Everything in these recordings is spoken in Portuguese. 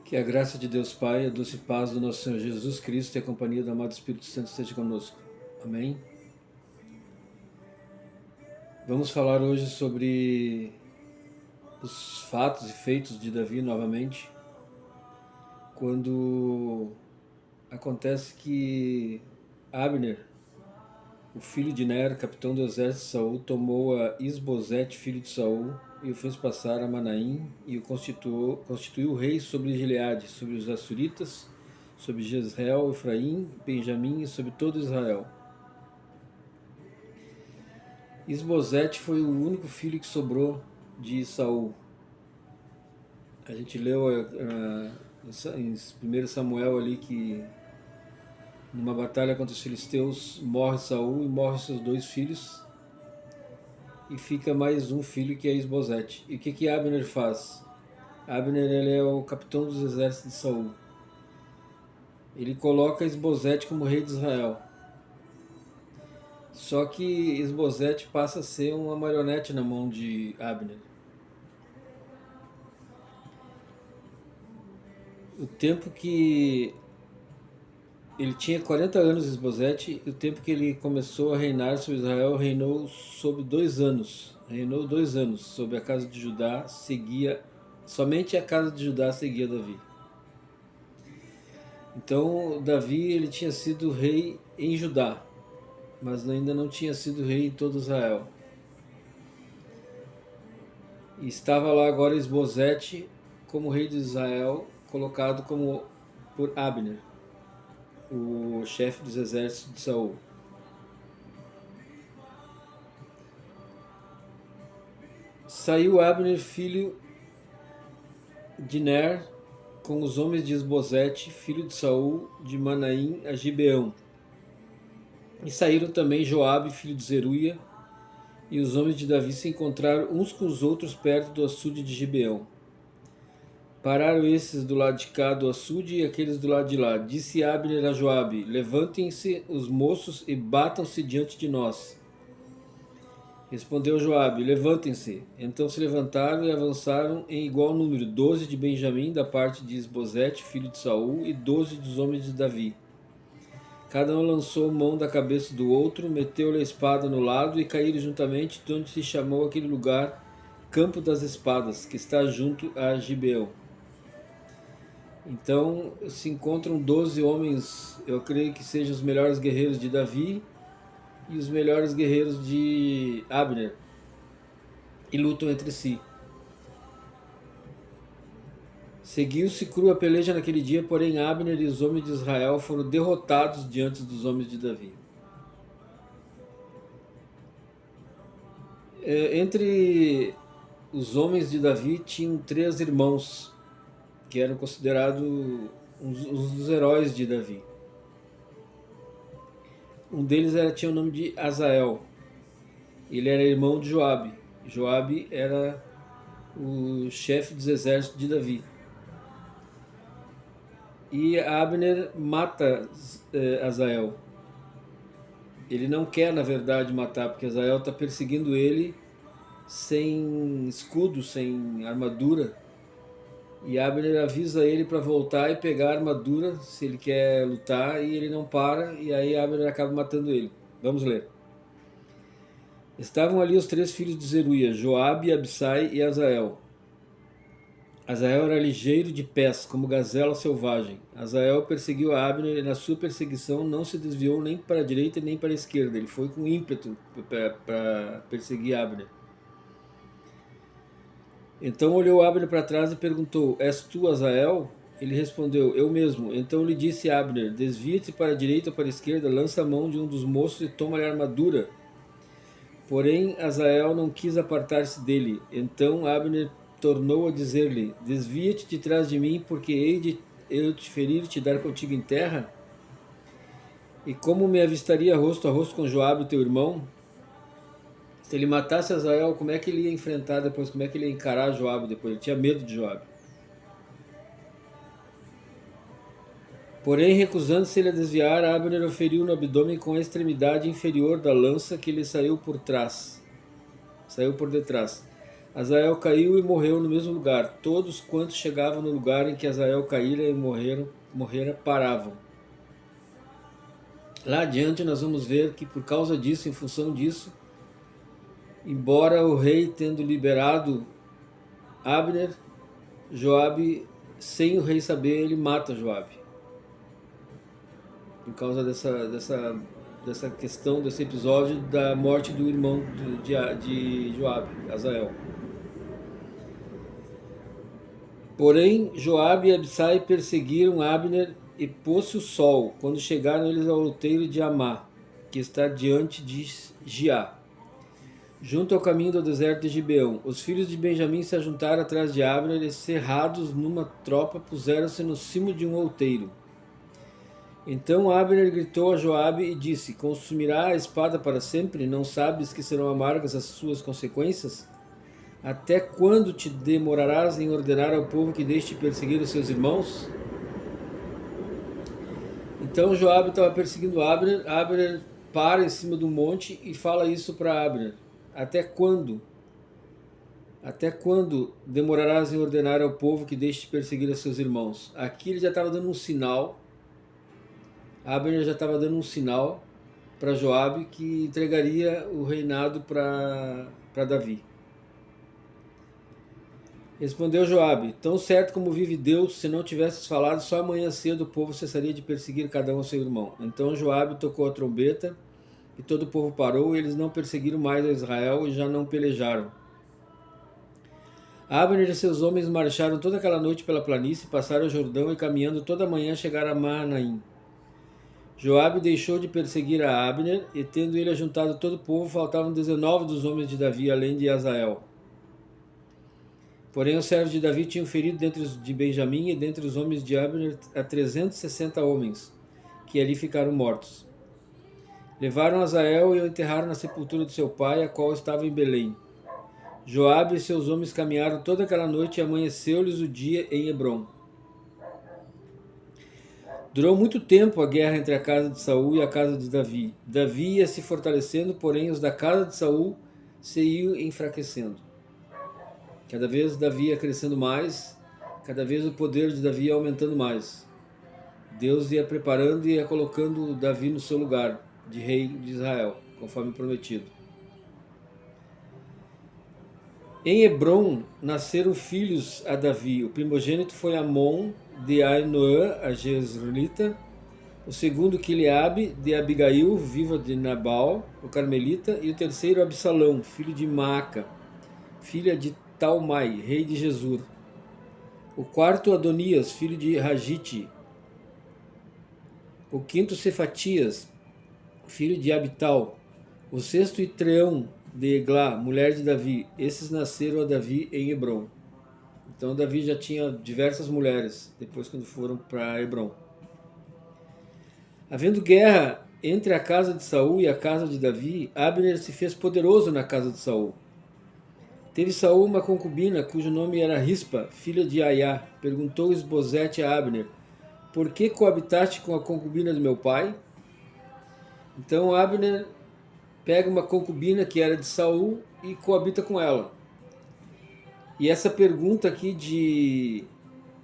Que a graça de Deus Pai, a doce paz do nosso Senhor Jesus Cristo e a companhia do amado Espírito Santo esteja conosco. Amém? Vamos falar hoje sobre os fatos e feitos de Davi novamente, quando acontece que Abner, o filho de Ner, capitão do exército de Saul, tomou a Isbosete, filho de Saul, e o fez passar a Manaim e o constituiu rei sobre Gileade, sobre os Assuritas, sobre Jezreel, Efraim, Benjamim e sobre todo Israel. Isbosete foi o único filho que sobrou de Saul. A gente leu em 1 Samuel ali que numa batalha contra os filisteus morre Saul e morre seus 2 filhos e fica mais um filho que é Isbosete. E o que Abner faz? Abner ele é o capitão dos exércitos de Saul. Ele coloca Isbosete como rei de Israel. Só que Isbosete passa a ser uma marionete na mão de Abner. O tempo que ele tinha 40 anos, Isbosete, e o tempo que ele começou a reinar sobre Israel, reinou sobre 2 anos. Reinou 2 anos sobre a casa de Judá, somente a casa de Judá seguia Davi. Então Davi ele tinha sido rei em Judá, mas ainda não tinha sido rei em todo Israel. E estava lá agora Isbosete como rei de Israel, colocado por Abner, o chefe dos exércitos de Saul. Saiu Abner, filho de Ner, com os homens de Isbosete, filho de Saul, de Manaim a Gibeão. E saíram também Joabe, filho de Zeruia, e os homens de Davi se encontraram uns com os outros perto do açude de Gibeão. Pararam esses do lado de cá do açude e aqueles do lado de lá. Disse Abner a Joabe: levantem-se os moços e batam-se diante de nós. Respondeu Joabe: levantem-se. Então se levantaram e avançaram em igual número, 12 de Benjamim da parte de Isbosete, filho de Saul, e 12 dos homens de Davi. Cada um lançou mão da cabeça do outro, meteu-lhe a espada no lado e caíram juntamente de onde se chamou aquele lugar Campo das Espadas, que está junto a Gibeão. Então se encontram 12 homens, eu creio que sejam os melhores guerreiros de Davi e os melhores guerreiros de Abner, e lutam entre si. Seguiu-se crua peleja naquele dia, porém Abner e os homens de Israel foram derrotados diante dos homens de Davi. Entre os homens de Davi tinham 3 irmãos que eram considerados uns dos heróis de Davi. Um deles tinha o nome de Azael. Ele era irmão de Joabe. Joabe era o chefe dos exércitos de Davi. E Abner mata Azael. Ele não quer, na verdade, matar, porque Azael está perseguindo ele sem escudo, sem armadura. E Abner avisa ele para voltar e pegar a armadura, se ele quer lutar, e ele não para, e aí Abner acaba matando ele. Vamos ler. Estavam ali os 3 filhos de Zeruia, Joabe, Abissai e Azael. Azael era ligeiro de pés, como gazela selvagem. Azael perseguiu a Abner e na sua perseguição não se desviou nem para a direita nem para a esquerda. Ele foi com ímpeto para perseguir Abner. Então olhou Abner para trás e perguntou: és tu, Azael? Ele respondeu: eu mesmo. Então lhe disse Abner: desvia-te para a direita ou para a esquerda, lança a mão de um dos moços e toma-lhe a armadura. Porém Azael não quis apartar-se dele. Então Abner tornou a dizer-lhe: desvia-te de trás de mim, porque hei de eu te ferir e te dar contigo em terra? E como me avistaria rosto a rosto com Joabe, teu irmão? Se ele matasse Azael, como é que ele ia enfrentar depois? Como é que ele ia encarar Joabe depois? Ele tinha medo de Joabe. Porém, recusando-se ele a desviar, Abner o feriu no abdômen com a extremidade inferior da lança que lhe saiu por detrás. Azael caiu e morreu no mesmo lugar. Todos quantos chegavam no lugar em que Azael caíra e morrera paravam. Lá adiante nós vamos ver que por causa disso, em função disso, embora o rei tendo liberado Abner, Joabe, sem o rei saber, ele mata Joabe. Por causa dessa questão, desse episódio da morte do irmão de Joabe, Azael. Porém, Joabe e Abissai perseguiram Abner e pôs-se o sol, quando chegaram eles ao outeiro de Amá, que está diante de Giá, junto ao caminho do deserto de Gibeão. Os filhos de Benjamim se ajuntaram atrás de Abner e, cerrados numa tropa, puseram-se no cimo de um outeiro. Então Abner gritou a Joabe e disse: Consumirá a espada para sempre? Não sabes que serão amargas as suas consequências? Até quando te demorarás em ordenar ao povo que deixe de perseguir os seus irmãos? Então Joabe estava perseguindo Abner. Abner para em cima do monte e fala isso para Abner: Até quando? Até quando demorarás em ordenar ao povo que deixe de perseguir os seus irmãos? Aqui ele já estava dando um sinal. Abner já estava dando um sinal para Joabe que entregaria o reinado para Davi. Respondeu Joabe: Tão certo como vive Deus, se não tivesses falado, só amanhã cedo o povo cessaria de perseguir cada um ao seu irmão. Então Joabe tocou a trombeta e todo o povo parou, e eles não perseguiram mais a Israel e já não pelejaram. Abner e seus homens marcharam toda aquela noite pela planície, passaram o Jordão e caminhando toda a manhã chegaram a Mahanaim. Joabe deixou de perseguir a Abner, e tendo ele ajuntado todo o povo, faltavam 19 dos homens de Davi, além de Azael. Porém, os servos de Davi tinham ferido dentre os de Benjamim e dentre os homens de Abner a 360 homens, que ali ficaram mortos. Levaram Azael e o enterraram na sepultura de seu pai, a qual estava em Belém. Joabe e seus homens caminharam toda aquela noite e amanheceu-lhes o dia em Hebrom. Durou muito tempo a guerra entre a casa de Saul e a casa de Davi. Davi ia se fortalecendo, porém os da casa de Saul se iam enfraquecendo. Cada vez Davi ia crescendo mais, cada vez o poder de Davi ia aumentando mais. Deus ia preparando e ia colocando Davi no seu lugar de rei de Israel, conforme prometido. Em Hebrom nasceram filhos a Davi. O primogênito foi Amon, de Ainoã, a Jezreelita. O segundo, Quileabe, de Abigail, viva de Nabal, o Carmelita. E o terceiro, Absalão, filho de Maaca, filha de Talmai, rei de Gesur. O quarto, Adonias, filho de Ragite. O quinto, Cefatias, filho de Abital. O sexto, Itreão, de Eglá, mulher de Davi. Esses nasceram a Davi em Hebrom. Então Davi já tinha diversas mulheres, depois quando foram para Hebrom. Havendo guerra entre a casa de Saul e a casa de Davi, Abner se fez poderoso na casa de Saul. Teve Saul uma concubina, cujo nome era Rispa, filha de Aiá. Perguntou Isbosete a Abner: Por que coabitaste com a concubina do meu pai? Então Abner pega uma concubina que era de Saul e coabita com ela. E essa pergunta aqui de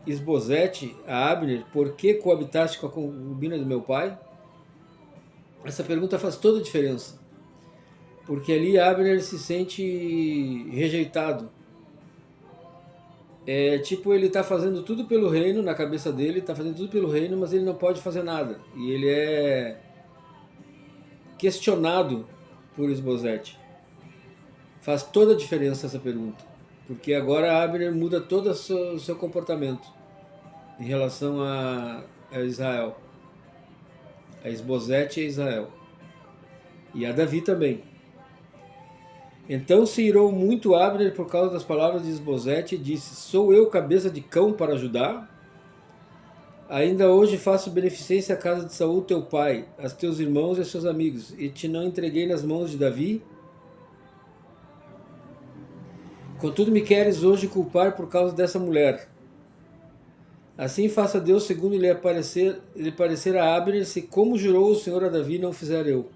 Isbosete a Abner: Por que coabitaste com a concubina do meu pai? Essa pergunta faz toda a diferença. Porque ali Abner se sente rejeitado. É tipo, ele está fazendo tudo pelo reino, na cabeça dele, está fazendo tudo pelo reino, mas ele não pode fazer nada. E ele é questionado por Isbosete. Faz toda a diferença essa pergunta. Porque agora Abner muda todo o seu comportamento em relação a Israel. A Isbosete e a Israel. E a Davi também. Então se irou muito Abner por causa das palavras de Isbosete e disse: Sou eu cabeça de cão para ajudar? Ainda hoje faço beneficência à casa de Saul teu pai, a teus irmãos e a seus amigos, e te não entreguei nas mãos de Davi? Contudo me queres hoje culpar por causa dessa mulher. Assim faça Deus segundo lhe parecer a Abner, se como jurou o Senhor a Davi não fizer eu.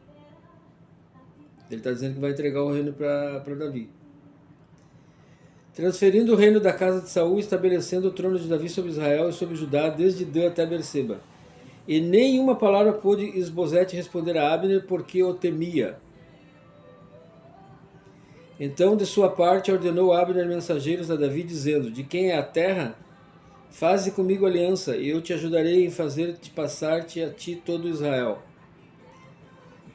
Ele está dizendo que vai entregar o reino para Davi. transferindo o reino da casa de Saul, estabelecendo o trono de Davi sobre Israel e sobre Judá, desde Dan até Berseba. E nenhuma palavra pôde Isbosete responder a Abner, porque o temia. Então, de sua parte, ordenou Abner mensageiros a Davi, dizendo: de quem é a terra? Faze comigo aliança, e eu te ajudarei em fazer-te passar-te a ti todo Israel.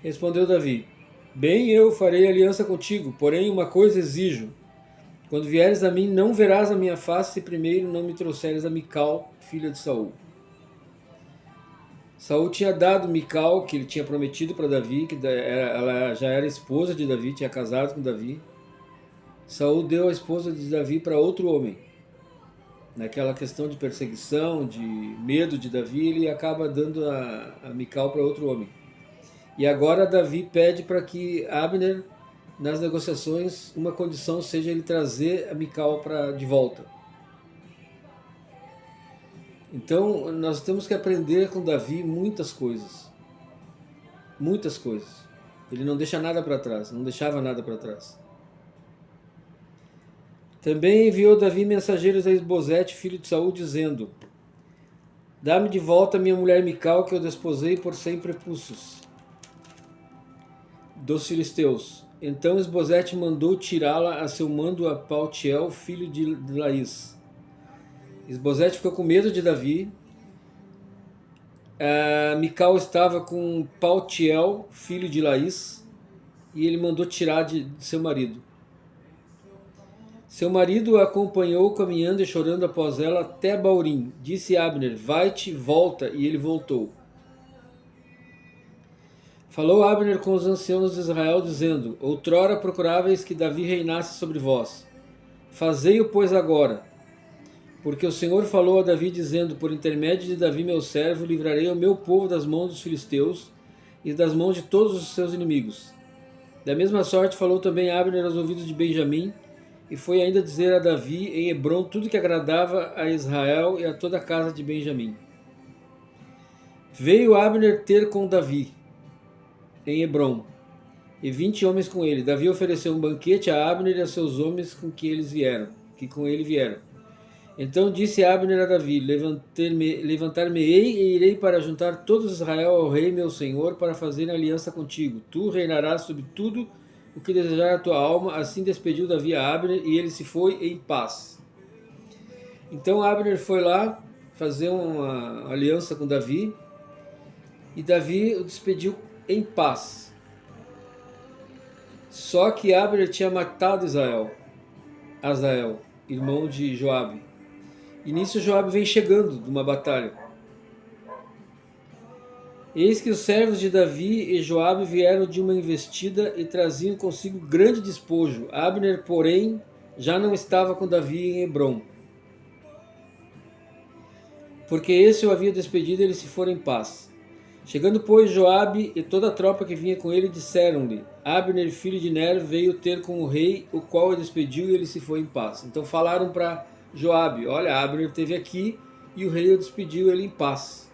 Respondeu Davi: bem, eu farei aliança contigo, porém uma coisa exijo. Quando vieres a mim, não verás a minha face, se primeiro não me trouxeres a Mical, filha de Saul. Saul tinha dado Mical, que ele tinha prometido para Davi, que ela já era esposa de Davi, tinha casado com Davi. Saul deu a esposa de Davi para outro homem. Naquela questão de perseguição, de medo de Davi, ele acaba dando a Mical para outro homem. E agora Davi pede para que Abner, nas negociações, uma condição seja ele trazer a Mical de volta. Então nós temos que aprender com Davi muitas coisas. Muitas coisas. Ele não deixa nada para trás, não deixava nada para trás. Também enviou Davi mensageiros a Isbosete, filho de Saul, dizendo: dá-me de volta minha mulher Mical, que eu desposei por 100 prepúcios dos filisteus. Então Isbosete mandou tirá-la a seu mando a Paltiel, filho de Laís. Isbosete ficou com medo de Davi. Mical estava com Paltiel, filho de Laís, e ele mandou tirar de seu marido. Seu marido a acompanhou caminhando e chorando após ela até Baurim. Disse Abner: vai-te, volta, e ele voltou. Falou Abner com os anciãos de Israel, dizendo: outrora procuráveis que Davi reinasse sobre vós. Fazei-o, pois, agora. Porque o Senhor falou a Davi, dizendo: por intermédio de Davi, meu servo, livrarei o meu povo das mãos dos filisteus e das mãos de todos os seus inimigos. Da mesma sorte falou também Abner aos ouvidos de Benjamim, e foi ainda dizer a Davi em Hebrom tudo que agradava a Israel e a toda a casa de Benjamim. Veio Abner ter com Davi em Hebrom, e 20 homens com ele. Davi ofereceu um banquete a Abner e a seus homens que com ele vieram. Então disse Abner a Davi: levantar-me-ei e irei para juntar todos Israel ao rei meu senhor, para fazer aliança contigo. Tu reinarás sobre tudo o que desejar a tua alma. Assim despediu Davi a Abner, e ele se foi em paz. Então Abner foi lá fazer uma aliança com Davi, e Davi o despediu em paz. Só que Abner tinha matado Asael, irmão de Joabe. E nisso Joabe vem chegando de uma batalha. Eis que os servos de Davi e Joabe vieram de uma investida e traziam consigo grande despojo. Abner, porém, já não estava com Davi em Hebrom, porque esse o havia despedido e ele se fora em paz. Chegando, pois, Joabe e toda a tropa que vinha com ele, disseram-lhe: Abner, filho de Ner, veio ter com o rei, o qual o despediu, e ele se foi em paz. Então falaram para Joabe: olha, Abner esteve aqui e o rei o despediu, ele em paz.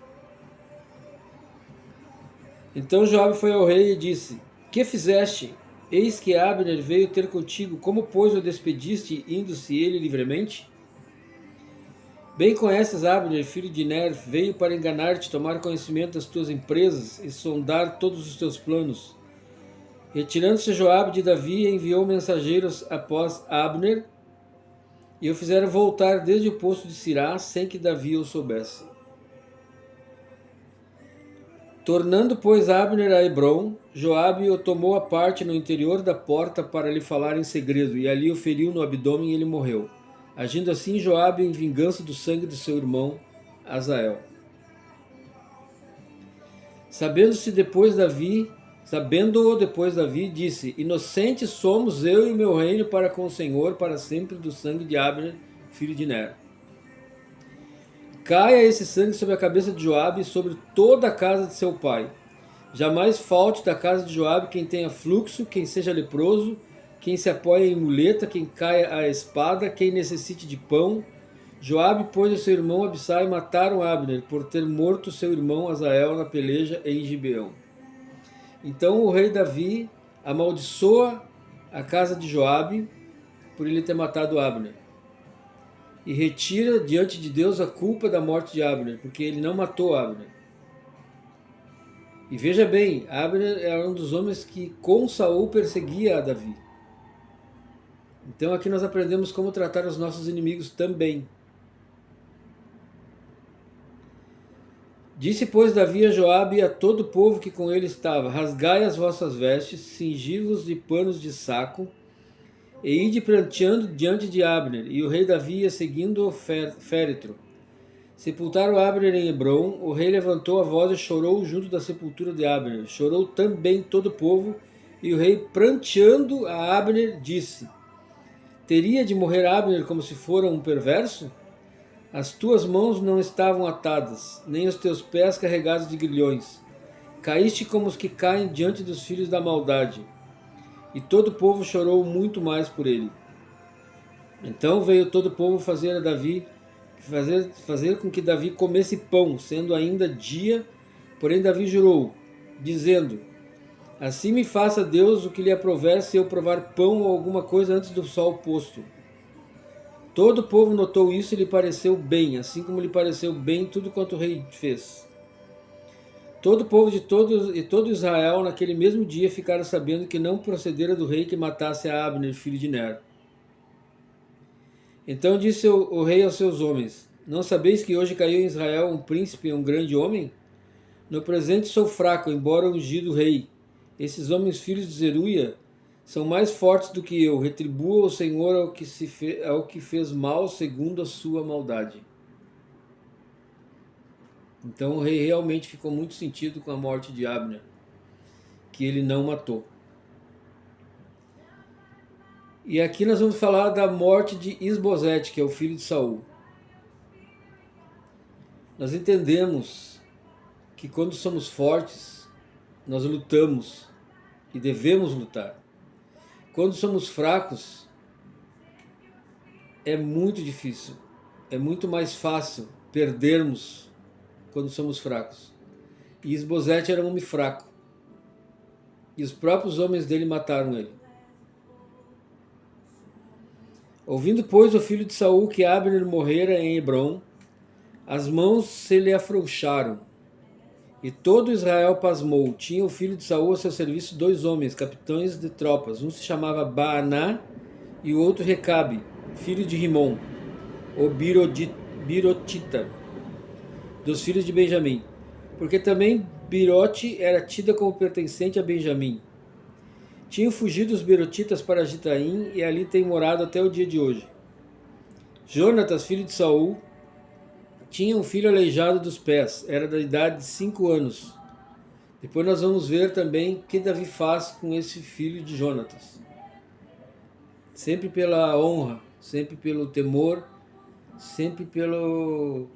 Então Joabe foi ao rei e disse: que fizeste? Eis que Abner veio ter contigo, como pois o despediste, indo-se ele livremente? Bem conheces Abner, filho de Ner, veio para enganar-te, tomar conhecimento das tuas empresas e sondar todos os teus planos. Retirando-se Joabe de Davi, enviou mensageiros após Abner, e o fizeram voltar desde o poço de Sirá, sem que Davi o soubesse. Tornando, pois, Abner a Hebrom, Joabe o tomou à parte no interior da porta para lhe falar em segredo, e ali o feriu no abdômen e ele morreu. Agindo assim, Joabe em vingança do sangue de seu irmão Asael. Sabendo-o depois Davi, disse: inocentes somos eu e meu reino para com o Senhor, para sempre, do sangue de Abner, filho de Ner. Caia esse sangue sobre a cabeça de Joabe e sobre toda a casa de seu pai. Jamais falte da casa de Joabe quem tenha fluxo, quem seja leproso, quem se apoie em muleta, quem caia à espada, quem necessite de pão. Joabe, pois, e seu irmão Abissai mataram Abner, por ter morto seu irmão Asael na peleja em Gibeão. Então o rei Davi amaldiçoa a casa de Joabe por ele ter matado Abner. E retira diante de Deus a culpa da morte de Abner, porque ele não matou Abner. E veja bem, Abner era um dos homens que com Saul perseguia a Davi. Então aqui nós aprendemos como tratar os nossos inimigos também. Disse, pois, Davi a Joabe e a todo o povo que com ele estava: rasgai as vossas vestes, cingi-vos de panos de saco, e ide pranteando diante de Abner. E o rei Davi ia seguindo o féretro. Sepultaram Abner em Hebrom. O rei levantou a voz e chorou junto da sepultura de Abner. Chorou também todo o povo, e o rei, pranteando a Abner, disse: teria de morrer Abner como se fora um perverso? As tuas mãos não estavam atadas, nem os teus pés carregados de grilhões. Caíste como os que caem diante dos filhos da maldade. E todo o povo chorou muito mais por ele. Então veio todo o povo fazer com que Davi comesse pão, sendo ainda dia. Porém Davi jurou, dizendo: assim me faça Deus o que lhe aprouver, se eu provar pão ou alguma coisa antes do sol posto. Todo o povo notou isso e lhe pareceu bem, assim como lhe pareceu bem tudo quanto o rei fez. Todo o povo de todo Israel naquele mesmo dia ficaram sabendo que não procedera do rei que matasse a Abner, filho de Ner. Então disse o rei aos seus homens: não sabeis que hoje caiu em Israel um príncipe e um grande homem? No presente sou fraco, embora ungido rei. Esses homens filhos de Zeruia são mais fortes do que eu. Retribua o Senhor ao que fez mal segundo a sua maldade. Então o rei realmente ficou muito sentido com a morte de Abner, que ele não matou. E aqui nós vamos falar da morte de Isbosete, que é o filho de Saul. Nós entendemos que quando somos fortes, nós lutamos e devemos lutar. Quando somos fracos, é muito difícil, é muito mais fácil perdermos quando somos fracos. E Isbosete era um homem fraco, e os próprios homens dele mataram ele. Ouvindo, pois, o filho de Saul que Abner morrera em Hebrom, as mãos se lhe afrouxaram, e todo Israel pasmou. Tinha o filho de Saul a seu serviço 2 homens, capitães de tropas. Um se chamava Baaná e o outro Recabe, filho de Rimom, o Birotita, dos filhos de Benjamim. Porque também Birote era tida como pertencente a Benjamim. Tinham fugido os Birotitas para Gitaim e ali têm morado até o dia de hoje. Jonatas, filho de Saul, tinha um filho aleijado dos pés, era da idade de 5 anos. Depois nós vamos ver também o que Davi faz com esse filho de Jonatas. Sempre pela honra, sempre pelo temor, sempre pelo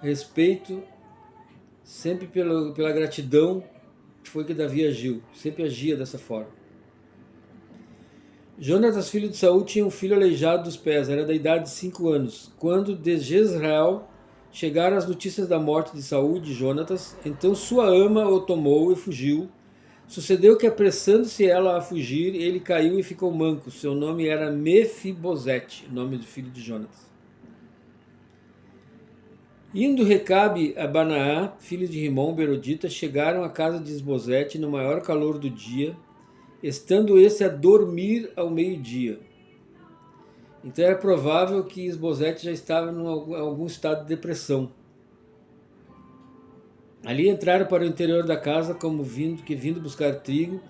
respeito, sempre pela gratidão, foi que Davi agiu, sempre agia dessa forma. Jonatas, filho de Saul, tinha um filho aleijado dos pés, era da idade de 5 anos. Quando de Jezreel chegaram as notícias da morte de Saul e de Jonatas, então sua ama o tomou e fugiu. Sucedeu que, apressando-se ela a fugir, ele caiu e ficou manco. Seu nome era Mefibosete, nome do filho de Jonatas. Indo Recabe a Banaá, filho de Rimom, Berodita, chegaram à casa de Isbosete no maior calor do dia, estando esse a dormir ao meio-dia. Então era provável que Isbosete já estava em algum estado de depressão. Ali entraram para o interior da casa como vindo buscar trigo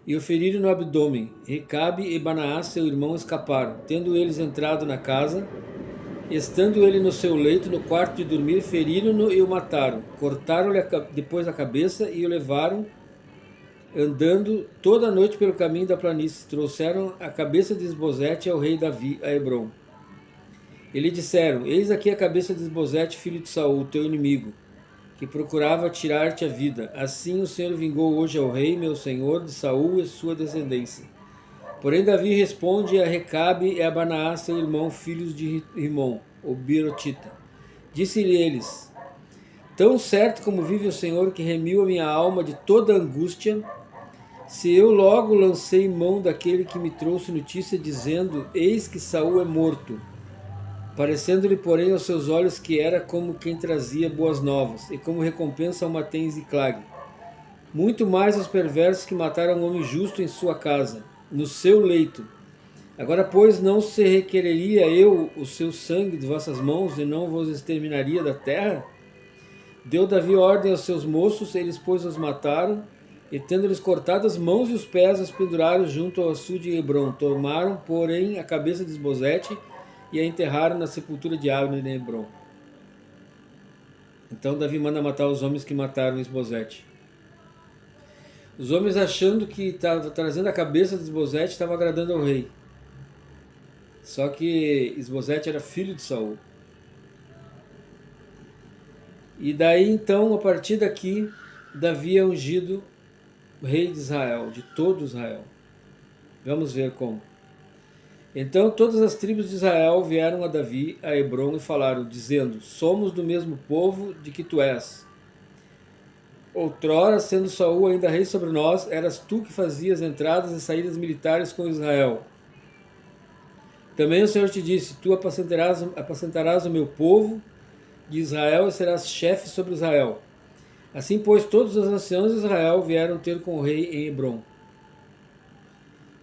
e o feriram no abdômen. Recabe e Banaá, seu irmão, escaparam. Tendo eles entrado na casa, estando ele no seu leito, no quarto de dormir, feriram-no e o mataram. Cortaram-lhe depois a cabeça e o levaram andando toda a noite pelo caminho da planície. Trouxeram a cabeça de Isbosete ao rei Davi a Hebrom. E lhe disseram: eis aqui a cabeça de Isbosete, filho de Saul, teu inimigo, que procurava tirar-te a vida. Assim o Senhor vingou hoje ao rei, meu senhor, de Saul e sua descendência. Porém Davi responde a Recabe e a Banaá, seu irmão, filhos de Rimom, o Birotita. Disse-lhe eles: tão certo como vive o Senhor, que remiu a minha alma de toda angústia, Se eu logo lancei mão daquele que me trouxe notícia, dizendo: Eis que Saul é morto, parecendo-lhe, porém, aos seus olhos que era como quem trazia boas novas, e como recompensa uma tem Ziclag. Muito mais os perversos que mataram um homem justo em sua casa, no seu leito. Agora, pois, não se requereria eu o seu sangue de vossas mãos, e não vos exterminaria da terra? Deu Davi ordem aos seus moços, eles, pois, os mataram, e tendo-lhes cortado as mãos e os pés, os penduraram junto ao açude de Hebron. Tomaram, porém, a cabeça de Isbosete e a enterraram na sepultura de Abner em Hebron. Então Davi manda matar os homens que mataram Isbosete. Os homens, achando que estava trazendo a cabeça de Isbosete, estava agradando ao rei. Só que Isbosete era filho de Saul. E daí então, a partir daqui, Davi é ungido rei de Israel, de todo Israel. Vamos ver como. Então todas as tribos de Israel vieram a Davi, a Hebron, e falaram, dizendo: Somos do mesmo povo de que tu és. Outrora, sendo Saul ainda rei sobre nós, eras tu que fazias entradas e saídas militares com Israel. Também o Senhor te disse: Tu apacentarás o meu povo de Israel e serás chefe sobre Israel. Assim, pois, todos os anciãos de Israel vieram ter com o rei em Hebron.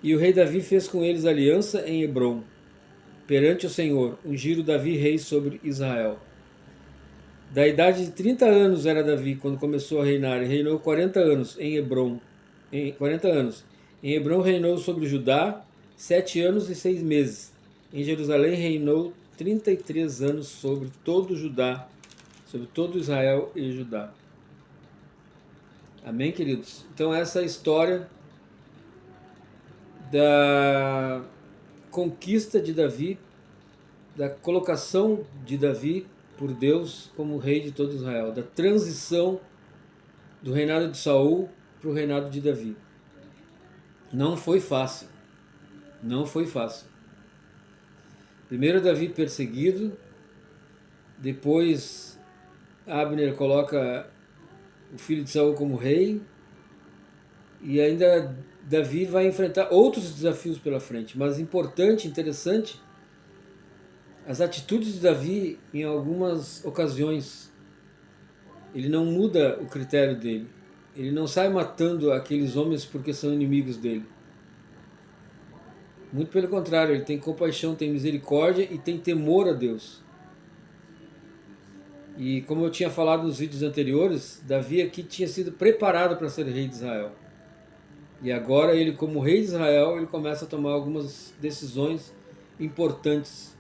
E o rei Davi fez com eles aliança em Hebron, perante o Senhor, ungiram Davi rei sobre Israel. Da idade de 30 anos era Davi quando começou a reinar, e reinou 40 anos em Hebron. 40 anos. Em Hebron reinou sobre Judá 7 anos e 6 meses. Em Jerusalém reinou 33 anos sobre todo Judá, sobre todo Israel e Judá. Amém, queridos? Então essa é a história da conquista de Davi, da colocação de Davi por Deus como rei de todo Israel, da transição do reinado de Saul para o reinado de Davi. Não foi fácil. Não foi fácil. Primeiro Davi perseguido, depois Abner coloca o filho de Saul como rei, e ainda Davi vai enfrentar outros desafios pela frente. Mas importante, interessante, as atitudes de Davi em algumas ocasiões, ele não muda o critério dele. Ele não sai matando aqueles homens porque são inimigos dele. Muito pelo contrário, ele tem compaixão, tem misericórdia e tem temor a Deus. E como eu tinha falado nos vídeos anteriores, Davi aqui tinha sido preparado para ser rei de Israel. E agora ele, como rei de Israel, ele começa a tomar algumas decisões importantes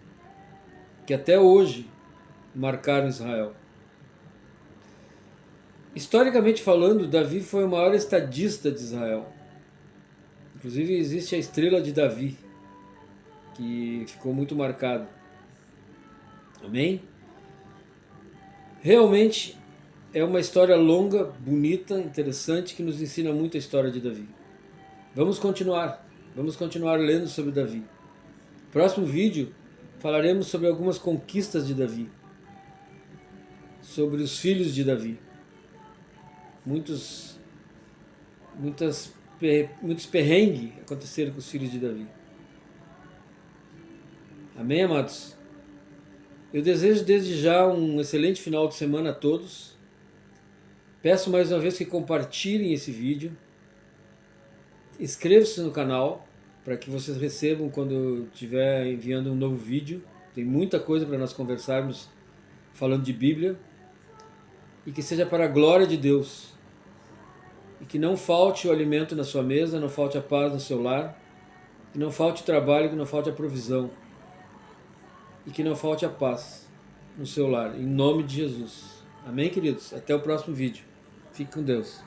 que até hoje marcaram Israel. Historicamente falando, Davi foi o maior estadista de Israel. Inclusive existe a estrela de Davi, que ficou muito marcada. Amém? Realmente é uma história longa, bonita, interessante, que nos ensina muito a história de Davi. Vamos continuar lendo sobre Davi. Próximo vídeo falaremos sobre algumas conquistas de Davi, sobre os filhos de Davi. Muitos perrengues aconteceram com os filhos de Davi. Amém, amados? Eu desejo desde já um excelente final de semana a todos. Peço mais uma vez que compartilhem esse vídeo. Inscreva-se no canal para que vocês recebam quando eu estiver enviando um novo vídeo. Tem muita coisa para nós conversarmos falando de Bíblia. E que seja para a glória de Deus. E que não falte o alimento na sua mesa, não falte a paz no seu lar, que não falte o trabalho, que não falte a provisão. E que não falte a paz no seu lar, em nome de Jesus. Amém, queridos? Até o próximo vídeo. Fique com Deus.